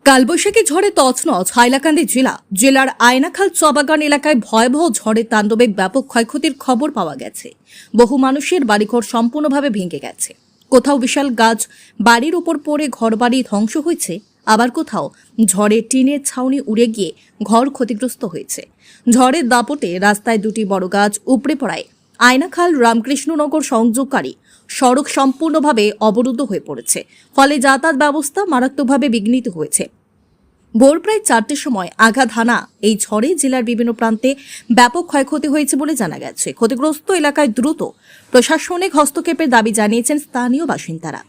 কালবৈশাখী ঝড়ে তছনছ হাইলাকান্দি জেলার আয়নাখাল চবাগান এলাকায় ভয়াবহ ঝড়ের তাণ্ডবে ব্যাপক ক্ষয়ক্ষতির খবর পাওয়া গেছে। বহু মানুষের বাড়িঘর সম্পূর্ণভাবে ভেঙে গেছে। কোথাও বিশাল গাছ বাড়ির উপর পড়ে ঘরবাড়ি ধ্বংস হয়েছে, আবার কোথাও ঝড়ে টিনের ছাউনি উড়ে গিয়ে ঘর ক্ষতিগ্রস্ত হয়েছে। ঝড়ের দাপটে রাস্তায় দুটি বড় গাছ উপড়ে পড়ায় আয়নাখাল রামকৃষ্ণনগর সংযোগকারী সড়ক সম্পূর্ণভাবে অবরুদ্ধ হয়ে পড়েছে। ফলে যাতায়াত ব্যবস্থা মারাত্মকভাবে বিঘ্নিত হয়েছে। ভোর প্রায় 4টের সময় আঘাত হানা এই ঝড়ে জেলার বিভিন্ন প্রান্তে ব্যাপক ক্ষয়ক্ষতি হয়েছে বলে জানা গেছে। ক্ষতিগ্রস্ত এলাকায় দ্রুত প্রশাসনিক হস্তক্ষেপের দাবি জানিয়েছেন স্থানীয় বাসিন্দারা।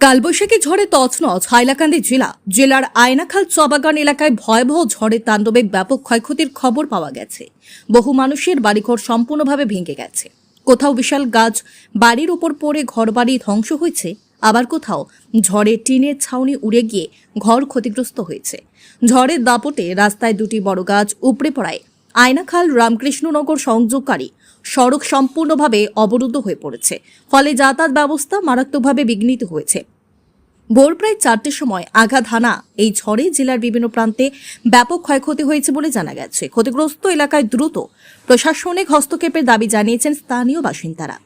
কালবৈশাখী ঝড়ে তছনছ হাইলাকান্দি জেলার আয়নাখাল চবাগান এলাকায় ভয়াবহ ঝড়ের তাণ্ডবে ব্যাপক ক্ষয়ক্ষতির খবর পাওয়া গেছে। বহু মানুষের বাড়িঘর সম্পূর্ণভাবে ভেঙে গেছে। কোথাও বিশাল গাছ বাড়ির উপর পড়ে ঘরবাড়ি ধ্বংস হয়েছে, আবার কোথাও ঝড়ে টিনের ছাউনি উড়ে গিয়ে ঘর ক্ষতিগ্রস্ত হয়েছে। ঝড়ের দাপটে রাস্তায় দুটি বড় গাছ উপড়ে পড়ায় আয়নাখাল রামকৃষ্ণনগর সংযোগকারী সড়ক সম্পূর্ণভাবে অবরুদ্ধ হয়ে পড়েছে। ফলে যাতায়াত ব্যবস্থা মারাত্মকভাবে বিঘ্নিত হয়েছে। ভোর প্রায় 4টের সময় আঘাত হানা এই ঝড়ে জেলার বিভিন্ন প্রান্তে ব্যাপক ক্ষয়ক্ষতি হয়েছে বলে জানা গেছে। ক্ষতিগ্রস্ত এলাকায় দ্রুত প্রশাসনিক হস্তক্ষেপের দাবি জানিয়েছেন স্থানীয় বাসিন্দারা।